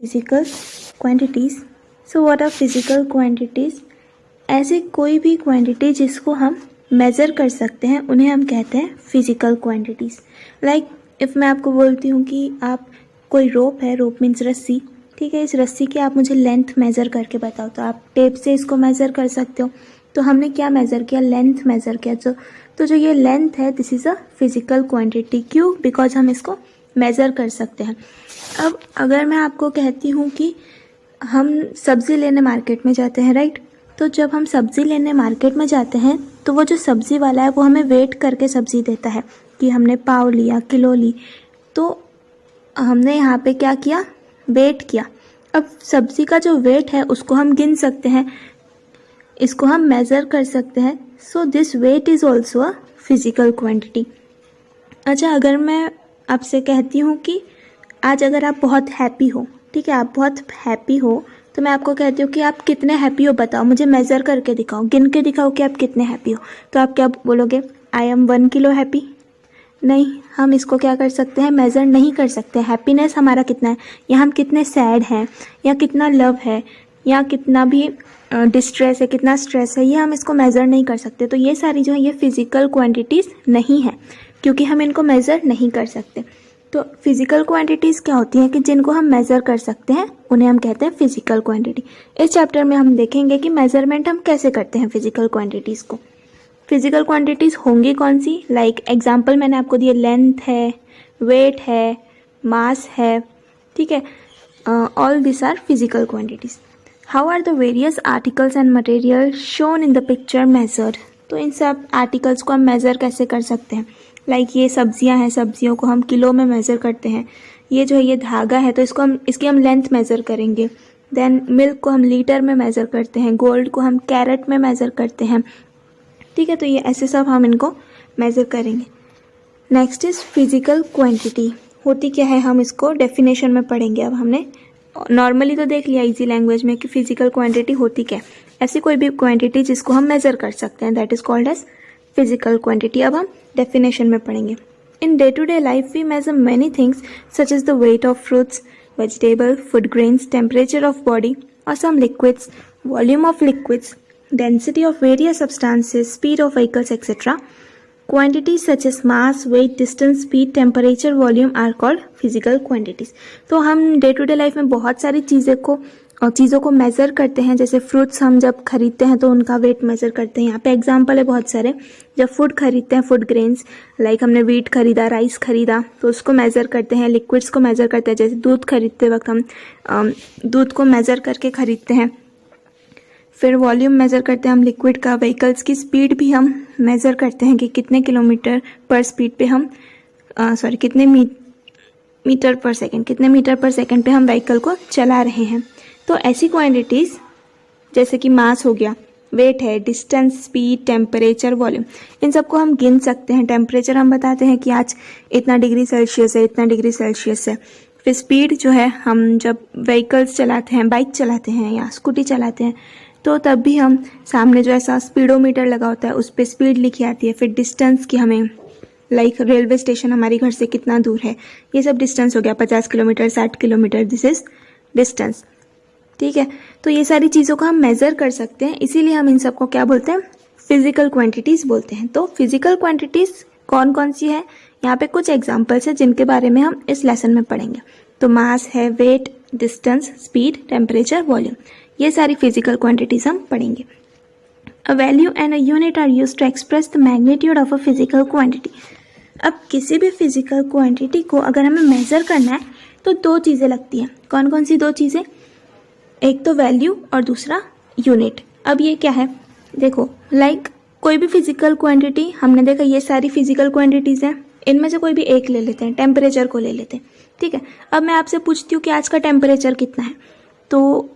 Physical quantities. So what are physical quantities? ऐसी कोई भी क्वांटिटी जिसको हम मेज़र कर सकते हैं उन्हें हम कहते हैं फिजिकल क्वांटिटीज़। लाइक इफ़ मैं आपको बोलती हूँ कि आप कोई रोप है, रोप मीन्स रस्सी, ठीक है, इस रस्सी की आप मुझे लेंथ मेज़र करके बताओ, तो आप टेप से इसको मेज़र कर सकते हो। तो हमने क्या मेज़र किया? लेंथ मेज़र किया। तो जो ये लेंथ है this is a physical quantity. क्यों? बिकॉज हम इसको मेज़र कर सकते हैं। अब अगर मैं आपको कहती हूँ कि हम सब्ज़ी लेने मार्केट में जाते हैं, राइट, तो जब हम सब्ज़ी लेने मार्केट में जाते हैं तो वो जो सब्ज़ी वाला है वो हमें वेट करके सब्ज़ी देता है कि हमने पाव लिया, किलो ली, तो हमने यहाँ पे क्या किया? वेट किया। अब सब्ज़ी का जो वेट है उसको हम गिन सकते हैं, इसको हम मेज़र कर सकते हैं। So this weight is also a physical quantity. अच्छा, अगर मैं आपसे कहती हूँ कि आज अगर आप बहुत हैप्पी हो, ठीक है, आप बहुत हैप्पी हो, तो मैं आपको कहती हूँ कि आप कितने हैप्पी हो बताओ, मुझे मेज़र करके दिखाओ, गिन के दिखाओ कि आप कितने हैप्पी हो। तो आप क्या बोलोगे? I am 1 kilo happy. नहीं, हम इसको क्या कर सकते हैं? मेज़र नहीं कर सकते। हैप्पीनेस हमारा कितना है, या हम कितने सैड हैं, या कितना लव है, या कितना भी डिस्ट्रेस है, कितना स्ट्रेस है, ये हम इसको मेज़र नहीं कर सकते। तो ये सारी जो है ये फिजिकल क्वांटिटीज़ नहीं है, क्योंकि हम इनको मेज़र नहीं कर सकते। तो फिजिकल क्वांटिटीज़ क्या होती हैं कि जिनको हम मेज़र कर सकते हैं उन्हें हम कहते हैं फिजिकल क्वांटिटी। इस चैप्टर में हम देखेंगे कि मेज़रमेंट हम कैसे करते हैं फिजिकल क्वांटिटीज़ को। फिजिकल क्वांटिटीज़ होंगी कौन सी? लाइक एग्जांपल मैंने आपको दिए, लेंथ है, वेट है, मास है, ठीक है, all this are physical quantities. How are the various articles and material shown in the picture measured? तो इन सब आर्टिकल्स को हम मेज़र कैसे कर सकते हैं? लाइक ये सब्जियां हैं, सब्जियों को हम किलो में मेज़र करते हैं। ये जो है ये धागा है तो इसकी हम लेंथ मेज़र करेंगे। देन मिल्क को हम लीटर में मेज़र करते हैं, गोल्ड को हम कैरेट में मेज़र करते हैं, ठीक है, तो ये ऐसे सब हम इनको मेज़र करेंगे। Next is physical quantity. होती क्या है हम इसको डेफिनेशन में पढ़ेंगे। अब हमने नॉर्मली तो देख लिया इजी लैंग्वेज में कि फिजिकल क्वांटिटी होती क्या है। ऐसी कोई भी क्वांटिटी जिसको हम मेज़र कर सकते हैं, that is called as physical quantity. अब हम डेफिनेशन में पढ़ेंगे। In day to day life we measure many things such as the weight of fruits, vegetable, food grains, temperature of body और some liquids, volume of liquids, density of various substances, speed of vehicles, etc. Quantities such as mass, weight, distance, speed, temperature, volume are called physical quantities. तो हम day to day life में बहुत सारी चीज़ों को measure करते हैं। जैसे फ्रूट्स हम जब खरीदते हैं तो उनका वेट मेज़र करते हैं। यहाँ पे एग्जांपल है बहुत सारे। जब फूड खरीदते हैं, फूड ग्रेन्स, लाइक हमने वीट खरीदा, राइस खरीदा, तो उसको मेज़र करते हैं। लिक्विड्स को मेज़र करते हैं, जैसे दूध खरीदते वक्त हम दूध को मेज़र करके खरीदते हैं। फिर वॉल्यूम मेज़र करते हैं हम लिक्विड का। व्हीकल्स की स्पीड भी हम मेज़र करते हैं कि कितने किलोमीटर पर स्पीड पे हम कितने मीटर पर सेकंड पे हम व्हीकल को चला रहे हैं। तो ऐसी क्वांटिटीज़ जैसे कि मास हो गया, वेट है, डिस्टेंस, स्पीड, टेम्परेचर, वॉल्यूम, इन सबको हम गिन सकते हैं। टेम्परेचर हम बताते हैं कि आज इतना डिग्री सेल्सियस है, इतना डिग्री सेल्सियस है। फिर स्पीड जो है, हम जब व्हीकल्स चलाते हैं, बाइक चलाते हैं या स्कूटी चलाते हैं, तो तब भी हम सामने जो ऐसा स्पीडोमीटर लगा होता है उस पर स्पीड लिखी आती है। फिर डिस्टेंस की हमें, लाइक रेलवे स्टेशन हमारे घर से कितना दूर है, ये सब डिस्टेंस हो गया, 50 kilometre, 60 kilometre, this is distance, ठीक है। तो ये सारी चीज़ों को हम मेज़र कर सकते हैं, इसीलिए हम इन सबको क्या बोलते हैं? फिजिकल क्वांटिटीज़ बोलते हैं। तो फिजिकल क्वांटिटीज़ कौन कौन सी है? यहाँ पे कुछ एग्जाम्पल्स हैं जिनके बारे में हम इस लेसन में पढ़ेंगे। तो मास है, weight, distance, speed, temperature, volume, ये सारी फिजिकल क्वांटिटीज हम पढ़ेंगे। A value and a unit are used to express the magnitude of a physical quantity. अब किसी भी फिजिकल क्वांटिटी को अगर हमें मेज़र करना है तो दो चीज़ें लगती हैं। कौन कौन सी दो चीज़ें? एक तो वैल्यू और दूसरा यूनिट। अब ये क्या है? देखो, लाइक कोई भी फिजिकल क्वांटिटी, हमने देखा ये सारी फिजिकल क्वांटिटीज़ हैं, इनमें से कोई भी एक ले लेते हैं, टेम्परेचर को ले लेते हैं, ठीक है। अब मैं आपसे पूछती हूँ कि आज का टेम्परेचर कितना है, तो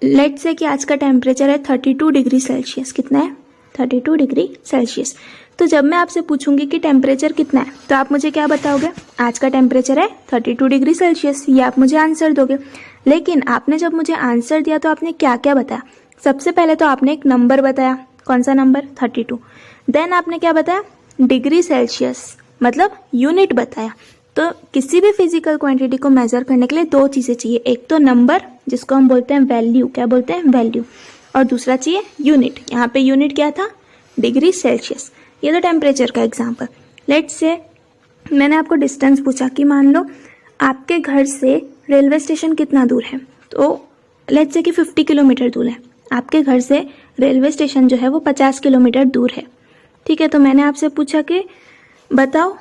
लेट्स से कि आज का टेम्परेचर है 32 डिग्री सेल्सियस। कितना है? 32 डिग्री सेल्सियस। तो जब मैं आपसे पूछूंगी कि टेम्परेचर कितना है, तो आप मुझे क्या बताओगे? आज का टेम्परेचर है 32 डिग्री सेल्सियस, ये आप मुझे आंसर दोगे। लेकिन आपने जब मुझे आंसर दिया तो आपने क्या क्या बताया? सबसे पहले तो आपने एक नंबर बताया। कौन सा नंबर? 32। देन आपने क्या बताया? डिग्री सेल्सियस, मतलब यूनिट बताया। तो किसी भी फिजिकल क्वांटिटी को मेजर करने के लिए दो चीज़ें चाहिए, एक तो नंबर जिसको हम बोलते हैं वैल्यू, क्या बोलते हैं वैल्यू, और दूसरा चाहिए यूनिट। यहाँ पे यूनिट क्या था, डिग्री सेल्सियस। ये तो टेम्परेचर का एग्जाम्पल। लेट्स से मैंने आपको डिस्टेंस पूछा कि मान लो आपके घर से रेलवे स्टेशन कितना दूर है, तो लेट्स से कि 50 किलोमीटर दूर है। आपके घर से रेलवे स्टेशन जो है वो 50 किलोमीटर दूर है, ठीक है। तो मैंने आपसे पूछा कि बताओ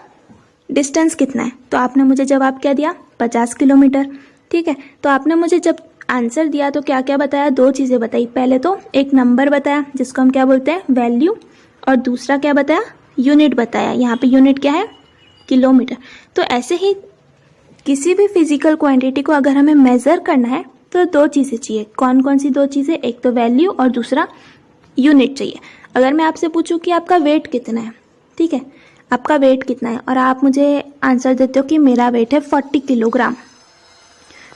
डिस्टेंस कितना है, तो आपने मुझे जवाब क्या दिया, 50 किलोमीटर, ठीक है। तो आपने मुझे जब आंसर दिया तो क्या क्या बताया, दो चीज़ें बताई। पहले तो एक नंबर बताया जिसको हम क्या बोलते हैं वैल्यू, और दूसरा क्या बताया, यूनिट बताया। यहाँ पे यूनिट क्या है, किलोमीटर। तो ऐसे ही किसी भी फिजिकल क्वांटिटी को अगर हमें मेज़र करना है तो दो चीज़ें चाहिए। कौन कौन सी दो चीज़ें, एक तो वैल्यू और दूसरा यूनिट चाहिए। अगर मैं आपसे पूछूं कि आपका वेट कितना है, ठीक है, आपका वेट कितना है, और आप मुझे आंसर देते हो कि मेरा वेट है 40 किलोग्राम।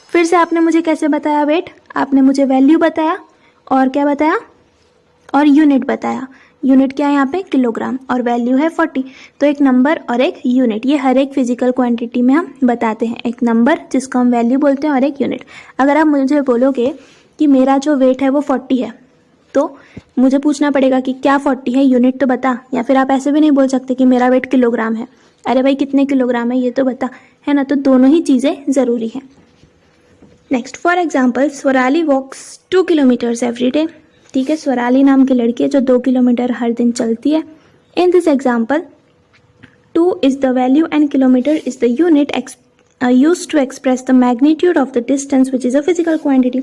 फिर से आपने मुझे कैसे बताया वेट, आपने मुझे वैल्यू बताया और क्या बताया, और यूनिट बताया। यूनिट क्या है यहाँ पे, किलोग्राम, और वैल्यू है 40। तो एक नंबर और एक यूनिट, ये हर एक फिजिकल क्वांटिटी में हम बताते हैं। एक नंबर जिसको हम वैल्यू बोलते हैं और एक यूनिट। अगर आप मुझे बोलोगे कि मेरा जो वेट है वो 40 है, तो मुझे पूछना पड़ेगा कि क्या 40 है, यूनिट तो बता। या फिर आप ऐसे भी नहीं बोल सकते कि मेरा वेट किलोग्राम है, अरे भाई कितने किलोग्राम है ये तो बता, है ना। तो दोनों ही चीज़ें ज़रूरी हैं। Next, for example Swarali walks 2 kilometres every day, ठीक है। स्वराली नाम की लड़की है जो 2 किलोमीटर हर दिन चलती है। In this example 2 is the value and kilometre is the unit used to express the magnitude of the distance which is a physical quantity।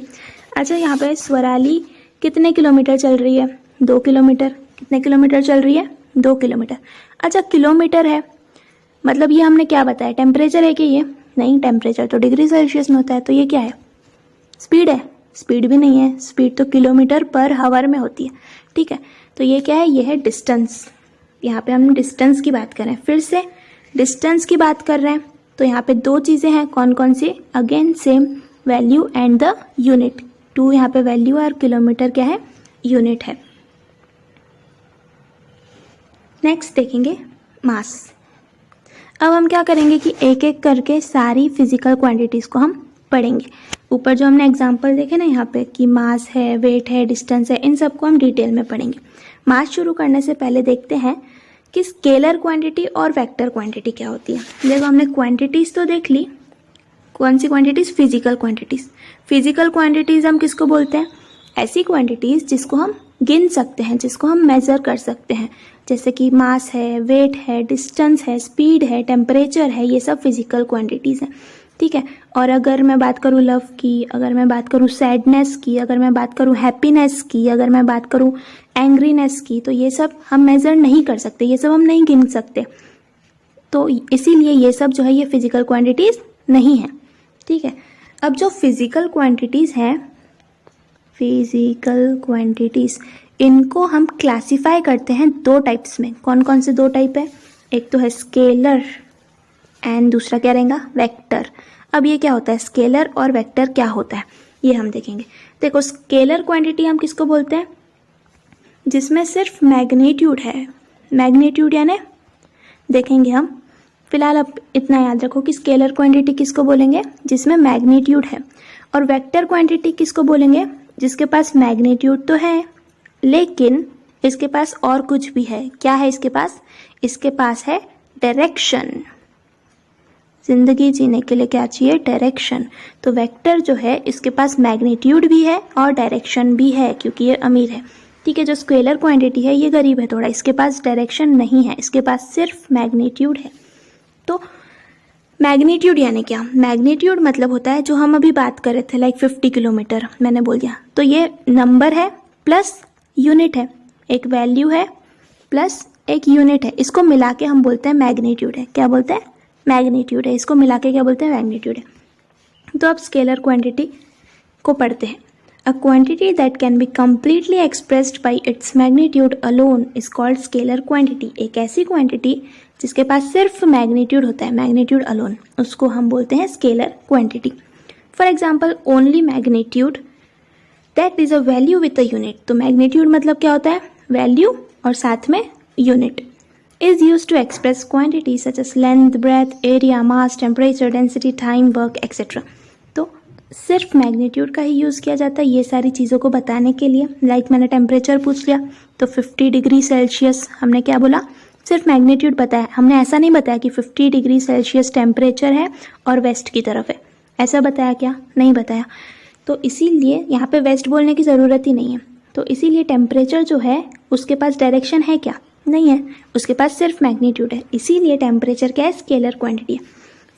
अच्छा, यहाँ पे स्वराली कितने किलोमीटर चल रही है, 2 किलोमीटर। कितने किलोमीटर चल रही है, 2 किलोमीटर। अच्छा, किलोमीटर है मतलब ये हमने क्या बताया, टेम्परेचर है कि ये नहीं, टेम्परेचर तो डिग्री सेल्सियस में होता है। तो ये क्या है, स्पीड है, स्पीड भी नहीं है, स्पीड तो किलोमीटर पर हावर में होती है, ठीक है। तो ये क्या है, ये है डिस्टेंस। यहाँ पे हम डिस्टेंस की बात कर रहे हैं, फिर से डिस्टेंस की बात कर रहे हैं। तो यहाँ पे दो चीज़ें हैं, कौन कौन सी, again same, value and the unit. 2 यहाँ पे वैल्यू है और किलोमीटर क्या है, यूनिट है। नेक्स्ट देखेंगे मास। अब हम क्या करेंगे कि एक एक करके सारी फिजिकल क्वांटिटीज़ को हम पढ़ेंगे। ऊपर जो हमने एग्जांपल देखे ना यहाँ पे कि मास है, वेट है, डिस्टेंस है, इन सबको हम डिटेल में पढ़ेंगे। मास शुरू करने से पहले देखते हैं कि स्केलर क्वांटिटी और वेक्टर क्वांटिटी क्या होती है। देखो हमने क्वांटिटीज़ तो देख ली, कौन सी quantities, physical quantities. Physical quantities हम किसको बोलते हैं, ऐसी क्वांटिटीज़ जिसको हम गिन सकते हैं, जिसको हम मेज़र कर सकते हैं, जैसे कि मास है, वेट है, डिस्टेंस है, स्पीड है, टेम्परेचर है, ये सब फिजिकल क्वांटिटीज़ हैं, ठीक है। और अगर मैं बात करूँ लव की, अगर मैं बात करूँ सैडनेस की, अगर मैं बात करूँ हैप्पीनेस की, अगर मैं बात करूँ एंग्रीनेस की, तो ये सब हम मेज़र नहीं कर सकते, ये सब हम नहीं गिन सकते। तो इसीलिए ये सब जो है ये फिजिकल क्वांटिटीज़ नहीं है, ठीक है। अब जो फिजिकल क्वांटिटीज़ हैं, फिजिकल क्वांटिटीज़, इनको हम क्लासिफाई करते हैं दो टाइप्स में। कौन कौन से दो टाइप है, एक तो है स्केलर एंड दूसरा क्या रहेगा, वेक्टर। अब ये क्या होता है, स्केलर और वेक्टर क्या होता है ये हम देखेंगे। देखो स्केलर क्वांटिटी हम किसको बोलते हैं, जिसमें सिर्फ मैग्नीट्यूड है। मैग्नीट्यूड यानी देखेंगे हम, फिलहाल अब इतना याद रखो कि स्केलर क्वांटिटी किसको बोलेंगे, जिसमें मैग्नीट्यूड है। और वेक्टर क्वांटिटी किसको बोलेंगे, जिसके पास मैग्नीट्यूड तो है लेकिन इसके पास और कुछ भी है। क्या है इसके पास है डायरेक्शन। जिंदगी जीने के लिए क्या चाहिए, डायरेक्शन। तो वेक्टर जो है इसके पास मैग्नीट्यूड भी है और डायरेक्शन भी है, क्योंकि ये अमीर है, ठीक है। जो स्केलर क्वांटिटी है ये गरीब है थोड़ा, इसके पास डायरेक्शन नहीं है, इसके पास सिर्फ मैग्नीट्यूड है। तो मैग्नीट्यूड यानी क्या, मैग्नीट्यूड मतलब होता है जो हम अभी बात कर रहे थे, लाइक 50 किलोमीटर मैंने बोल दिया, तो ये नंबर है प्लस यूनिट है, एक वैल्यू है प्लस एक यूनिट है, इसको मिला के हम बोलते हैं मैग्नीट्यूड है। क्या बोलते हैं, मैग्नीट्यूड है, इसको मिला के क्या बोलते हैं, मैग्नीट्यूड है। तो अब स्केलर क्वांटिटी को पढ़ते हैं। A quantity that can be completely expressed by its magnitude alone is called scalar quantity. एक ऐसी क्वांटिटी जिसके पास सिर्फ मैग्नीट्यूड होता है, मैग्नीट्यूड अलोन, उसको हम बोलते हैं scalar quantity. For example only magnitude that is a value with a unit. तो मैग्नीट्यूड मतलब क्या होता है, वैल्यू और साथ में unit. is used to express quantities such as length, breadth, area, mass, temperature, density, time, work, etc. तो सिर्फ मैग्नीट्यूड का ही यूज़ किया जाता है ये सारी चीज़ों को बताने के लिए. लाइक मैंने टेम्परेचर पूछ लिया तो 50 डिग्री सेल्सियस, हमने क्या बोला, सिर्फ मैग्नीट्यूड बताया. हमने ऐसा नहीं बताया कि 50 डिग्री सेल्सियस टेम्परेचर है और वेस्ट की तरफ है. ऐसा बताया क्या? नहीं बताया. तो इसीलिए यहाँ पे वेस्ट बोलने की ज़रूरत ही नहीं है. तो इसीलिए टेम्परेचर जो है उसके पास डायरेक्शन है क्या? नहीं है. उसके पास सिर्फ मैग्नीट्यूड है. इसीलिए टेम्परेचर क्या है? स्केलर क्वांटिटी है.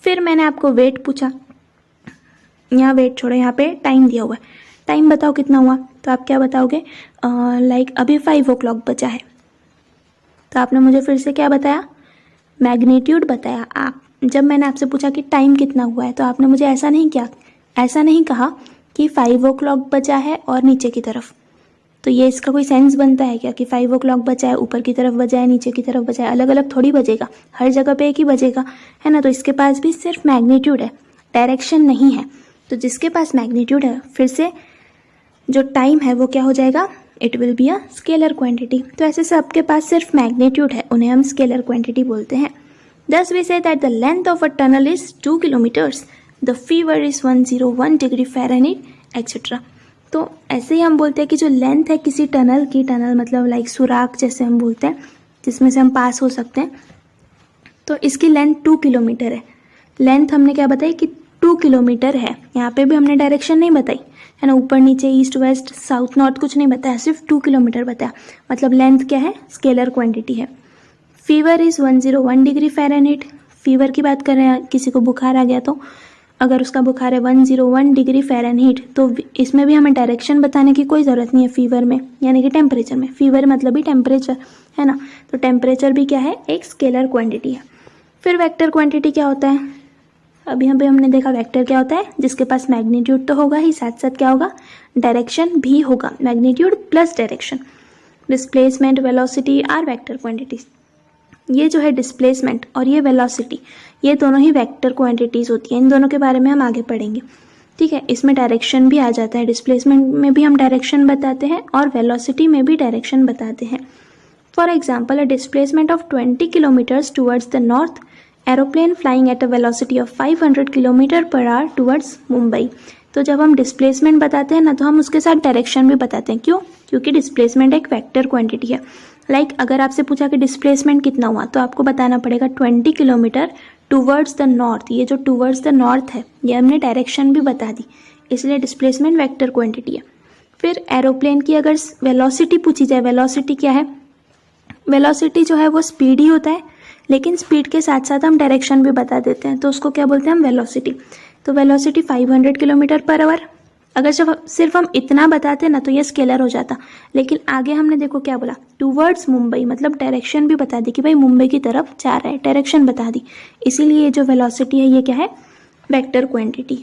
फिर मैंने आपको वेट पूछा. यहाँ वेट छोड़ो, यहाँ पे टाइम दिया हुआ है. टाइम बताओ कितना हुआ. तो आप क्या बताओगे? लाइक अभी 5 o'clock बचा है. तो आपने मुझे फिर से क्या बताया? मैग्नीट्यूड बताया. आप जब मैंने आपसे पूछा कि टाइम कितना हुआ है तो आपने मुझे ऐसा नहीं कहा कि 5 o'clock बचा है और नीचे की तरफ. तो ये इसका कोई सेंस बनता है क्या कि 5 o'clock बचा है, ऊपर की तरफ बजा है, नीचे की तरफ बजा है? अलग अलग थोड़ी बजेगा, हर जगह पे एक ही बजेगा, है ना. तो इसके पास भी सिर्फ मैग्नीट्यूड है, डायरेक्शन नहीं है. तो जिसके पास मैग्नीट्यूड है, फिर से जो टाइम है वो क्या हो जाएगा? It will be a scalar quantity. तो ऐसे सबके पास सिर्फ मैग्नीट्यूड है, उन्हें हम स्केलर क्वांटिटी बोलते हैं. Thus we say that the length of a tunnel is 2 kilometers, the fever is 101 degree Fahrenheit, etc. तो ऐसे ही हम बोलते हैं कि जो लेंथ है किसी टनल की, टनल मतलब लाइक सुराख जैसे हम बोलते हैं, जिसमें से हम पास हो सकते हैं, तो इसकी लेंथ 2 किलोमीटर है. लेंथ हमने क्या बताई कि 2 किलोमीटर है. यहाँ पे भी हमने डायरेक्शन नहीं बताई, है ना. ऊपर नीचे, ईस्ट वेस्ट, साउथ नॉर्थ कुछ नहीं बताया, सिर्फ 2 किलोमीटर बताया. मतलब लेंथ क्या है? स्केलर क्वांटिटी है. Fever is 101 degree Fahrenheit. Fever की बात कर रहे हैं, किसी को बुखार आ गया तो अगर उसका बुखार है 101 डिग्री फ़ारेनहीट, तो इसमें भी हमें डायरेक्शन बताने की कोई ज़रूरत नहीं है फीवर में, यानी कि टेम्परेचर में. फीवर मतलब ही टेम्परेचर, है ना. तो टेम्परेचर भी क्या है? एक स्केलर क्वांटिटी है. फिर वेक्टर क्वांटिटी क्या होता है? अभी हमने देखा वेक्टर क्या होता है, जिसके पास मैग्नीट्यूड तो होगा ही, साथ साथ क्या होगा? डायरेक्शन भी होगा. Magnitude plus direction. Displacement, velocity are vector quantities. ये जो है डिस्प्लेसमेंट और ये वेलोसिटी, ये दोनों ही वेक्टर क्वांटिटीज़ होती हैं. इन दोनों के बारे में हम आगे पढ़ेंगे, ठीक है. इसमें डायरेक्शन भी आ जाता है. डिस्प्लेसमेंट में भी हम डायरेक्शन बताते हैं और वेलोसिटी में भी डायरेक्शन बताते हैं. For example, a displacement of 20 kilometres towards the north, aeroplane flying at a velocity of 500 kilometre per hour towards Mumbai. तो जब हम डिस्प्लेसमेंट बताते हैं ना, तो हम उसके साथ डायरेक्शन भी बताते हैं. क्यों? क्योंकि डिस्प्लेसमेंट एक वेक्टर क्वांटिटी है. लाइक अगर आपसे पूछा कि डिस्प्लेसमेंट कितना हुआ, तो आपको बताना पड़ेगा 20 किलोमीटर टूवर्ड्स द नॉर्थ. ये जो टूवर्ड्स द नॉर्थ है, ये हमने डायरेक्शन भी बता दी, इसलिए डिस्प्लेसमेंट वेक्टर क्वांटिटी है. फिर एरोप्लेन की अगर वेलोसिटी पूछी जाए, वेलोसिटी क्या है? वेलोसिटी जो है वो स्पीड ही होता है, लेकिन स्पीड के साथ साथ हम डायरेक्शन भी बता देते हैं, तो उसको क्या बोलते हैं हम? वेलोसिटी. तो वेलोसिटी 500 किलोमीटर पर आवर. अगर सिर्फ हम इतना बताते ना तो ये स्केलर हो जाता, लेकिन आगे हमने देखो क्या बोला? टूवर्ड्स मुंबई, मतलब डायरेक्शन भी बता दी कि भाई मुंबई की तरफ जा रहा है, डायरेक्शन बता दी. इसीलिए ये जो वेलोसिटी है ये क्या है? Vector quantity.